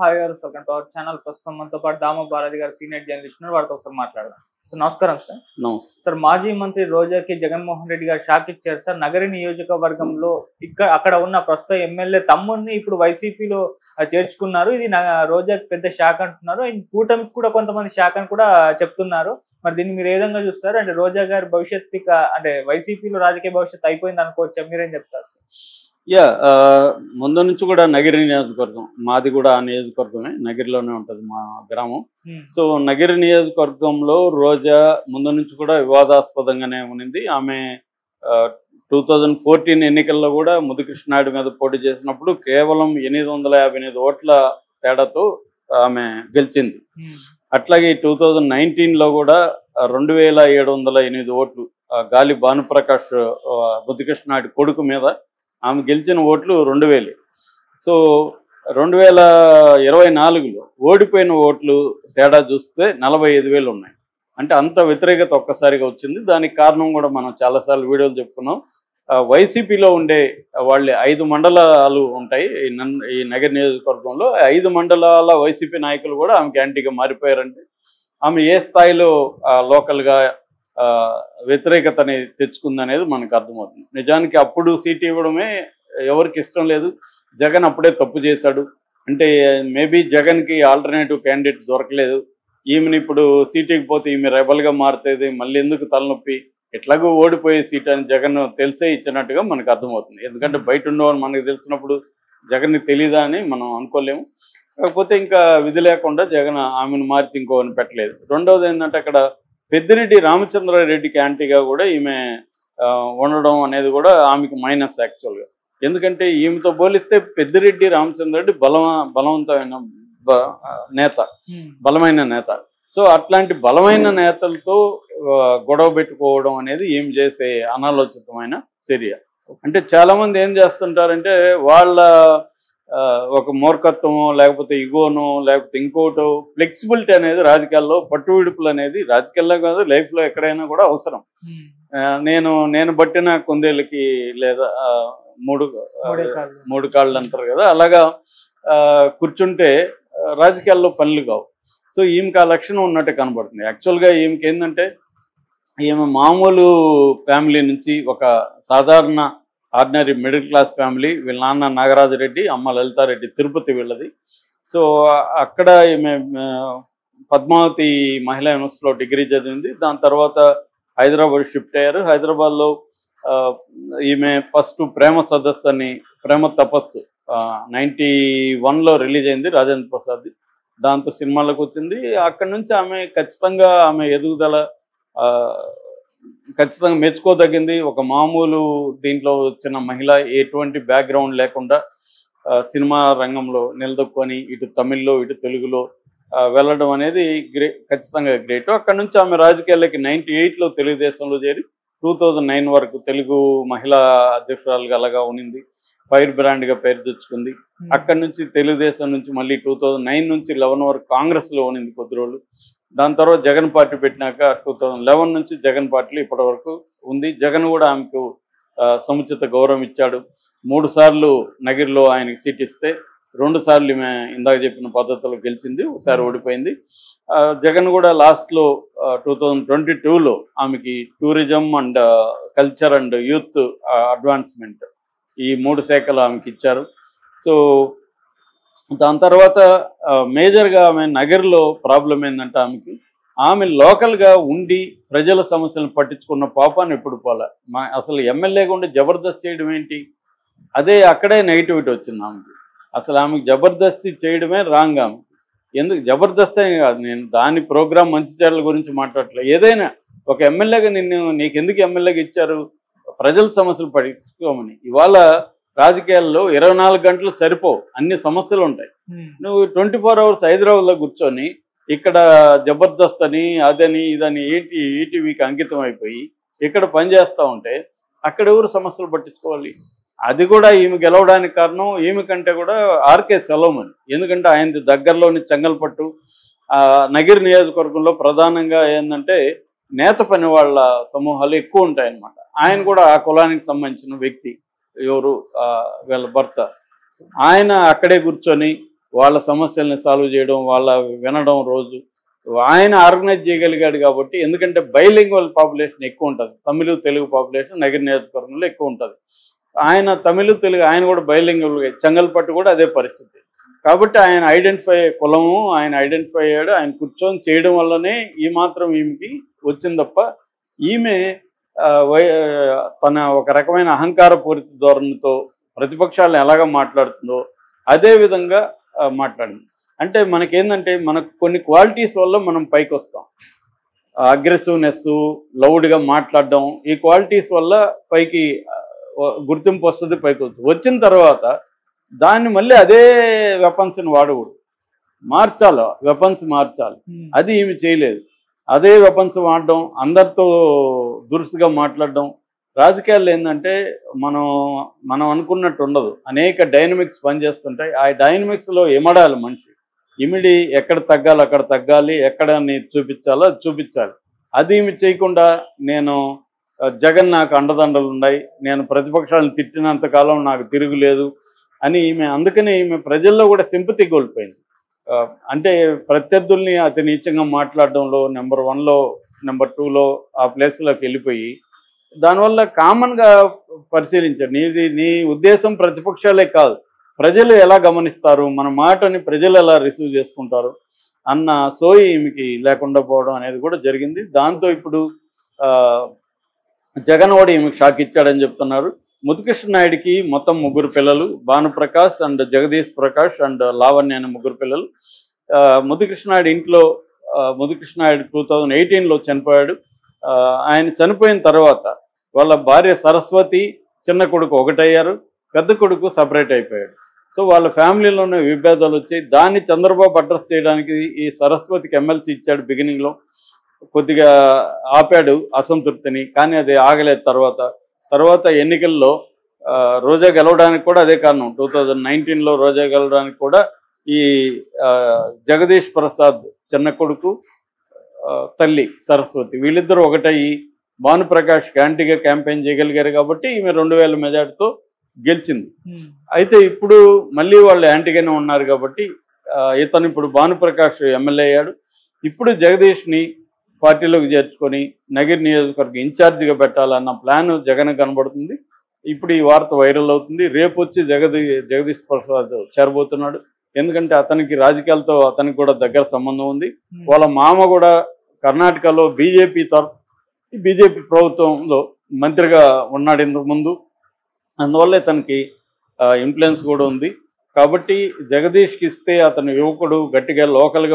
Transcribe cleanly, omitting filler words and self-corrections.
Hi గారు, welcome to our channel. ప్రస్తుతం మనతో పాటు దామ భారతి గారు సీనియర్ జర్నలిస్ట్ ఉన్నారు. వారితో ఒకసారి మాట్లాడదాం. సార్ నమస్కారం. సార్ మాజీ మంత్రి రోజాకి జగన్మోహన్ రెడ్డి గారు షాక్ ఇచ్చారు సార్. నగరి నియోజకవర్గంలో అక్కడ ఉన్న ప్రస్తుత ఎమ్మెల్యే తమ్ముడిని ఇప్పుడు వైసీపీలో చేర్చుకున్నారు. ఇది రోజాకి పెద్ద షాక్ అంటున్నారు. కూటమికి కూడా కొంతమంది షాక్ అని కూడా చెప్తున్నారు. మరి దీన్ని మీరు ఏ విధంగా చూస్తారు? అంటే రోజా గారి భవిష్యత్తు అంటే వైసీపీలో రాజకీయ భవిష్యత్తు అయిపోయింది అనుకోవచ్చా? మీరేం చెప్తారు సార్? ముందు నుంచి కూడా నగిరి నియోజకవర్గం మాది కూడా ఆ నియోజకవర్గమే, నగిరిలోనే ఉంటది మా గ్రామం. సో నగిరి నియోజకవర్గంలో రోజా ముందు నుంచి కూడా వివాదాస్పదంగానే ఉన్నింది. ఆమె 2014 ఎన్నికల్లో కూడా ముదికృష్ణనాయుడు మీద పోటీ చేసినప్పుడు కేవలం 858 ఓట్ల తేడాతో ఆమె గెలిచింది. అట్లాగే 2019లో కూడా 2708 ఓట్లు గాలి భానుప్రకాష్ ముదికృష్ణనాయుడు కొడుకు మీద ఆమె గెలిచిన ఓట్లు 2000. సో 2024లో ఓడిపోయిన ఓట్లు తేడా చూస్తే 45,000 ఉన్నాయి. అంటే అంత వ్యతిరేకత ఒక్కసారిగా వచ్చింది. దానికి కారణం కూడా మనం చాలాసార్లు వీడియోలు చెప్పుకున్నాం. వైసీపీలో ఉండే వాళ్ళే 5 మండలాలు ఉంటాయి ఈ నగర నియోజకవర్గంలో. 5 మండలాల వైసీపీ నాయకులు కూడా ఆమెకి యాంటీగా మారిపోయారంటే ఆమె ఏ స్థాయిలో లోకల్గా వ్యతిరేకతని తెచ్చుకుందనేది మనకు అర్థమవుతుంది. నిజానికి అప్పుడు సీట్ ఇవ్వడమే ఎవరికి ఇష్టం లేదు. జగన్ అప్పుడే తప్పు చేశాడు. అంటే మేబీ జగన్కి ఆల్టర్నేటివ్ క్యాండిడేట్ దొరకలేదు. ఈమెను ఇప్పుడు సీటుకి పోతే ఈమె రెబల్గా మారుతుంది, మళ్ళీ ఎందుకు తలనొప్పి, ఎట్లాగో ఓడిపోయే సీట్ అని జగన్ తెలిసే ఇచ్చినట్టుగా మనకు అర్థమవుతుంది. ఎందుకంటే బయట ఉండేవాళ్ళు మనకు తెలిసినప్పుడు జగన్కి తెలీదా అని మనం అనుకోలేము. కాకపోతే ఇంకా విధి లేకుండా జగన్ ఆమెను మార్చి ఇంకోని పెట్టలేదు. రెండవది ఏంటంటే అక్కడ పెద్దిరెడ్డి రామచంద్రారెడ్డికి యాంటీగా కూడా ఈమె ఉండడం అనేది కూడా ఆమెకు మైనస్ యాక్చువల్గా. ఎందుకంటే ఈమెతో పోలిస్తే పెద్దిరెడ్డి రామచంద్రారెడ్డి బలవంతమైన నేత, బలమైన నేత. సో అట్లాంటి బలమైన నేతలతో గొడవ పెట్టుకోవడం అనేది ఏం చేసే అనాలోచితమైన చర్య. అంటే చాలామంది ఏం చేస్తుంటారంటే వాళ్ళ ఒక మూర్ఖత్వమో లేకపోతే ఇగోనో లేకపోతే ఇంకోటో, ఫ్లెక్సిబిలిటీ అనేది రాజకీయాల్లో, పట్టు విడుపులు అనేది రాజకీయాల్లో కాదు లైఫ్లో ఎక్కడైనా కూడా అవసరం. నేను పట్టిన కుందేళ్ళకి లేదా మూడు కాళ్ళు అంటారు కదా, అలాగా కూర్చుంటే రాజకీయాల్లో పనులు కావు. సో ఈమెకి ఆ లక్షణం ఉన్నట్టు కనబడుతుంది. యాక్చువల్గా ఈమెకి ఏంటంటే ఈమె మామూలు ఫ్యామిలీ నుంచి ఒక సాధారణ ఆర్డినరీ మిడిల్ క్లాస్ ఫ్యామిలీ. వీళ్ళ నాన్న నాగరాజరెడ్డి, అమ్మ లలితారెడ్డి, తిరుపతి వీళ్ళది. సో అక్కడ ఈమె పద్మావతి మహిళా యూనివర్సిటీలో డిగ్రీ చదివింది. దాని తర్వాత హైదరాబాద్ షిఫ్ట్ అయ్యారు. హైదరాబాద్లో ఈమె ఫస్ట్ ప్రేమ సదస్సు అని, ప్రేమ తపస్సు 91లో రిలీజ్ అయింది రాజేంద్ర ప్రసాద్. దాంతో సినిమాలకు వచ్చింది. అక్కడి నుంచి ఆమె ఖచ్చితంగా ఆమె ఎదుగుదల ఖచ్చితంగా మెచ్చుకోదగింది. ఒక మామూలు దీంట్లో వచ్చిన మహిళ, ఎటువంటి బ్యాక్గ్రౌండ్ లేకుండా సినిమా రంగంలో నిలదొక్కొని ఇటు తమిళ్లో ఇటు తెలుగులో వెళ్ళడం అనేది ఖచ్చితంగా గ్రేట్. అక్కడ నుంచి ఆమె రాజకీయాలకి 98లో తెలుగుదేశంలో చేరి 2009 వరకు తెలుగు మహిళా అధ్యక్షురాలుగా అలాగా ఉన్నింది. ఫైర్ బ్రాండ్గా పేరు తెచ్చుకుంది. అక్కడి నుంచి తెలుగుదేశం నుంచి మళ్ళీ 2009 నుంచి 11 వరకు కాంగ్రెస్లో ఉన్నింది కొద్ది రోజులు. దాని తర్వాత జగన్ పార్టీ పెట్టినాక 2011 నుంచి జగన్ పార్టీలో ఇప్పటి వరకు ఉంది. జగన్ కూడా ఆమెకు సముచిత గౌరవం ఇచ్చాడు. 3 సార్లు నగిరిలో ఆయనకి సీట్ ఇస్తే 2 సార్లు ఈమె ఇందాక చెప్పిన పద్ధతిలో గెలిచింది, ఒకసారి ఓడిపోయింది. జగన్ కూడా లాస్ట్లో 2022లో ఆమెకి tourism and culture and youth advancement ఈ 3 శాఖలు ఆమెకి ఇచ్చారు. సో దాని తర్వాత మేజర్గా ఆమె నగర్లో ప్రాబ్లం ఏంటంటే ఆమె లోకల్గా ఉండి ప్రజల సమస్యలను పట్టించుకున్న పాపాన్ని ఎప్పుడు పోలే. అసలు ఎమ్మెల్యేగా ఉండి జబర్దస్త్ చేయడం ఏంటి, అదే అక్కడే నెగిటివిటీ వచ్చింది ఆమెకి. అసలు ఆమెకు జబర్దస్తి చేయడమే రాంగ్. ఆమె ఎందుకు జబర్దస్త్ అని కాదు, నేను దాని ప్రోగ్రాం మంచి చెడ్డల గురించి మాట్లాడట్లేదు. ఏదైనా ఒక ఎమ్మెల్యేగా నీకు ఎందుకు ఎమ్మెల్యేగా ఇచ్చారు, ప్రజల సమస్యలు పట్టించుకోమని. ఇవాళ రాజకీయాల్లో 24 గంటలు సరిపోవు, అన్ని సమస్యలు ఉంటాయి. నువ్వు 24 అవర్స్ హైదరాబాద్లో కూర్చొని ఇక్కడ జబర్దస్త్ అని అదని ఇదని ఈటీవీకి అంకితం అయిపోయి ఇక్కడ పనిచేస్తూ ఉంటే అక్కడ ఎవరు సమస్యలు పట్టించుకోవాలి? అది కూడా ఈమె గెలవడానికి కారణం ఈమె కంటే కూడా ఆర్కే సెలవుమని. ఎందుకంటే ఆయనది దగ్గరలోని చెంగల్పట్టు. నగిరి నియోజకవర్గంలో ప్రధానంగా ఏంటంటే నేత పని వాళ్ళ సమూహాలు ఎక్కువ ఉంటాయన్నమాట. ఆయన కూడా ఆ కులానికి సంబంధించిన వ్యక్తి. ఎవరు వీళ్ళ భర్త. ఆయన అక్కడే కూర్చొని వాళ్ళ సమస్యల్ని సాల్వ్ చేయడం, వాళ్ళ వినడం రోజు ఆయన ఆర్గనైజ్ చేయగలిగాడు. కాబట్టి ఎందుకంటే బైలింగ్వల్ పాపులేషన్ ఎక్కువ ఉంటుంది, తమిళ తెలుగు పాపులేషన్ నగిరి నియోజకవర్గంలో ఎక్కువ ఉంటుంది. ఆయన తమిళ తెలుగు ఆయన కూడా బైలింగ్వల్, చెంగల్పట్టు కూడా అదే పరిస్థితి. కాబట్టి ఆయన ఐడెంటిఫై కులము ఆయన ఐడెంటిఫై అయ్యాడు. ఆయన కూర్చొని చేయడం వల్లనే ఈ మాత్రం ఈమెకి వచ్చింది తప్ప ఈమె తన ఒక రకమైన అహంకార పూరిత ధోరణితో ప్రతిపక్షాలను ఎలాగ మాట్లాడుతుందో అదే విధంగా మాట్లాడింది. అంటే మనకేందంటే మనకు కొన్ని క్వాలిటీస్ వల్ల మనం పైకి వస్తాం. అగ్రెసివ్నెస్, లౌడ్గా మాట్లాడడం, ఈ క్వాలిటీస్ వల్ల పైకి గుర్తింపు వస్తుంది, పైకి వస్తుంది. వచ్చిన తర్వాత దాన్ని మళ్ళీ అదే వెపన్స్ని వాడకూడదు, మార్చాలి, వెపన్స్ మార్చాలి. అది ఈమె చేయలేదు. అదే వెపన్స్ వాడడం, అందరితో దురుసుగా మాట్లాడడం. రాజకీయాల్లో ఏంటంటే మనం అనుకున్నట్టు ఉండదు, అనేక డైనమిక్స్ పనిచేస్తుంటాయి. ఆ డైనమిక్స్లో ఇమడాలి మనిషి. ఇమిడి ఎక్కడ తగ్గాలి అక్కడ తగ్గాలి, ఎక్కడ చూపించాలో అది చూపించాలి. అది ఈమె చేయకుండా నేను జగన్ నాకు అండదండలు ఉన్నాయి, నేను ప్రతిపక్షాలను తిట్టినంతకాలం నాకు తిరుగులేదు అని ఈమె, అందుకని ఈమె ప్రజల్లో కూడా సింపతి కోల్పోయింది. అంటే ప్రత్యర్థుల్ని అతి నీచంగా మాట్లాడడంలో నెంబర్ 1లో నెంబర్ 2లో ఆ ప్లేస్లోకి వెళ్ళిపోయి దానివల్ల కామన్గా పరిశీలించారు. నీ ఉద్దేశం ప్రతిపక్షాలే కాదు, ప్రజలు ఎలా గమనిస్తారు, మన మాటని ప్రజలు ఎలా రిసీవ్ చేసుకుంటారు అన్న సోయి ఈమెకి లేకుండా పోవడం అనేది కూడా జరిగింది. దాంతో ఇప్పుడు జగన్ కూడా ఈమెకి షాక్ ఇచ్చాడని చెప్తున్నారు. ముద్దుకృష్ణ నాయుడికి మొత్తం 3 పిల్లలు, భానుప్రకాష్ అండ్ జగదీష్ ప్రకాష్ అండ్ లావణ్య అనే 3 పిల్లలు. ముద్దుకృష్ణ నాయుడు ఇంట్లో ముద్దుకృష్ణ నాయుడు 2018లో చనిపోయాడు. ఆయన చనిపోయిన తర్వాత వాళ్ళ భార్య సరస్వతి, చిన్న కొడుకు ఒకటయ్యారు, పెద్ద కొడుకు సపరేట్ అయిపోయాడు. సో వాళ్ళ ఫ్యామిలీలోనే విభేదాలు వచ్చాయి. దాన్ని చంద్రబాబు అడ్రస్ చేయడానికి ఈ సరస్వతికి ఎమ్మెల్సీ ఇచ్చాడు. బిగినింగ్లో కొద్దిగా ఆపాడు అసంతృప్తిని, కానీ అది ఆగలేదు. తర్వాత ఎన్నికల్లో రోజా గెలవడానికి కూడా అదే కారణం. 2019లో రోజా గెలవడానికి కూడా ఈ జగదీష్ ప్రసాద్ చిన్న కొడుకు, తల్లి సరస్వతి వీళ్ళిద్దరూ ఒకటయ్యి భానుప్రకాష్కి యాంటీగా క్యాంపెయిన్ చేయగలిగారు. కాబట్టి ఈమె 2000 మెజార్టీతో గెలిచింది. అయితే ఇప్పుడు మళ్ళీ వాళ్ళు యాంటీగానే ఉన్నారు కాబట్టి ఇతను ఇప్పుడు భానుప్రకాష్ ఎమ్మెల్యే అయ్యాడు. ఇప్పుడు జగదీష్ని పార్టీలోకి చేర్చుకొని నగిరి నియోజకవర్గ ఇన్ఛార్జిగా పెట్టాలన్న ప్లాన్ జగన్ కనబడుతుంది. ఇప్పుడు ఈ వార్త వైరల్ అవుతుంది. రేపు వచ్చి జగదీష్ ప్రసాద్ చేరబోతున్నాడు. ఎందుకంటే అతనికి రాజకీయాలతో అతనికి కూడా దగ్గర సంబంధం ఉంది. వాళ్ళ మామ కూడా కర్ణాటకలో బీజేపీ ప్రభుత్వంలో మంత్రిగా ఉన్నాడు ఇంతకు ముందు. అందువల్ల ఇతనికి ఇన్ఫ్లుయెన్స్ కూడా ఉంది. కాబట్టి జగదీష్కి ఇస్తే అతను యువకుడు, గట్టిగా లోకల్గా